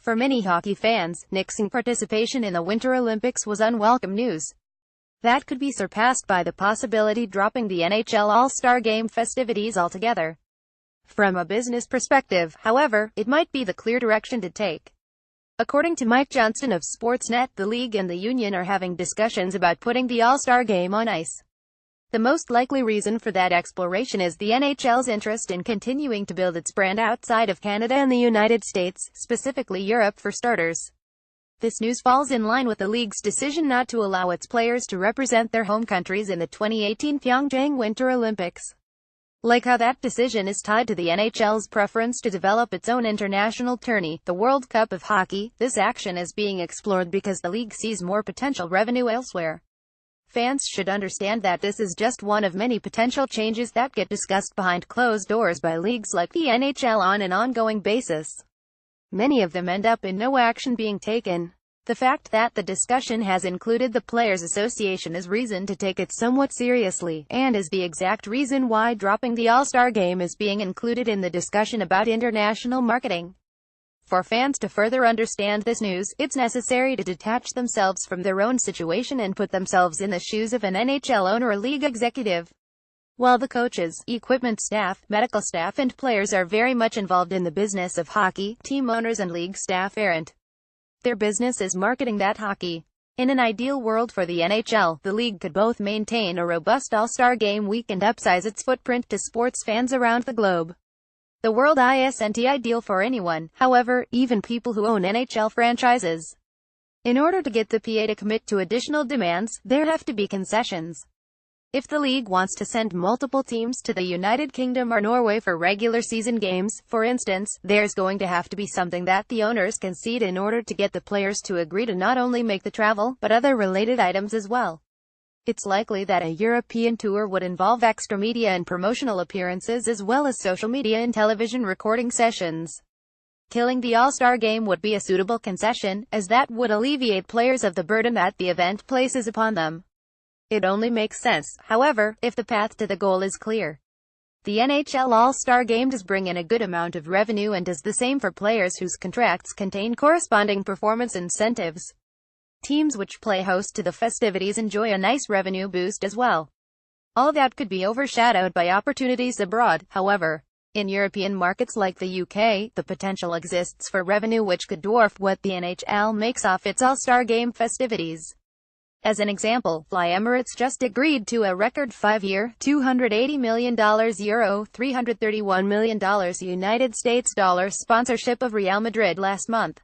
For many hockey fans, nixing participation in the Winter Olympics was unwelcome news that could be surpassed by the possibility dropping the NHL All-Star Game festivities altogether. From a business perspective, however, it might be the clear direction to take. According to Mike Johnston of Sportsnet, the league and the union are having discussions about putting the All-Star Game on ice. The most likely reason for that exploration is the NHL's interest in continuing to build its brand outside of Canada and the United States, specifically Europe for starters. This news falls in line with the league's decision not to allow its players to represent their home countries in the 2018 Pyeongchang Winter Olympics. Like how that decision is tied to the NHL's preference to develop its own international tourney, the World Cup of Hockey, this action is being explored because the league sees more potential revenue elsewhere. Fans should understand that this is just one of many potential changes that get discussed behind closed doors by leagues like the NHL on an ongoing basis. Many of them end up in no action being taken. The fact that the discussion has included the Players Association is reason to take it somewhat seriously, and is the exact reason why dropping the All-Star Game is being included in the discussion about international marketing. For fans to further understand this news, it's necessary to detach themselves from their own situation and put themselves in the shoes of an NHL owner or league executive. While the coaches, equipment staff, medical staff and players are very much involved in the business of hockey, team owners and league staff aren't. Their business is marketing that hockey. In an ideal world for the NHL, the league could both maintain a robust All-Star Game week and upsize its footprint to sports fans around the globe. The world isn't ideal for anyone, however, even people who own NHL franchises. In order to get the PA to commit to additional demands, there have to be concessions. If the league wants to send multiple teams to the United Kingdom or Norway for regular season games, for instance, there's going to have to be something that the owners concede in order to get the players to agree to not only make the travel, but other related items as well. It's likely that a European tour would involve extra media and promotional appearances as well as social media and television recording sessions. Killing the All-Star Game would be a suitable concession, as that would alleviate players of the burden that the event places upon them. It only makes sense, however, if the path to the goal is clear. The NHL All-Star Game does bring in a good amount of revenue and does the same for players whose contracts contain corresponding performance incentives. Teams which play host to the festivities enjoy a nice revenue boost as well. All that could be overshadowed by opportunities abroad, however. In European markets like the UK, the potential exists for revenue which could dwarf what the NHL makes off its All-Star Game festivities. As an example, Fly Emirates just agreed to a record 5-year, $280 million Euro $331 million United States dollar sponsorship of Real Madrid last month.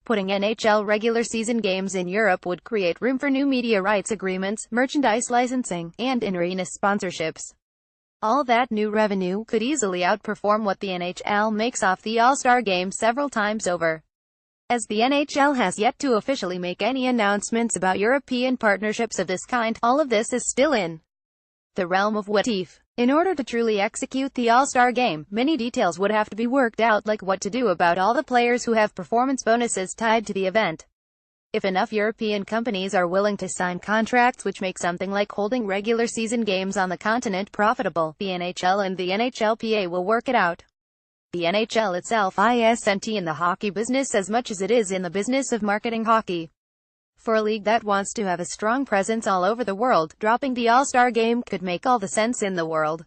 Putting NHL regular season games in Europe would create room for new media rights agreements, merchandise licensing, and in-arena sponsorships. All that new revenue could easily outperform what the NHL makes off the All-Star Game several times over. As the NHL has yet to officially make any announcements about European partnerships of this kind, all of this is still in the realm of what if. In order to truly execute the All-Star Game, many details would have to be worked out, like what to do about all the players who have performance bonuses tied to the event. If enough European companies are willing to sign contracts which make something like holding regular season games on the continent profitable, the NHL and the NHLPA will work it out. The NHL itself isn't in the hockey business as much as it is in the business of marketing hockey. For a league that wants to have a strong presence all over the world, dropping the All-Star Game could make all the sense in the world.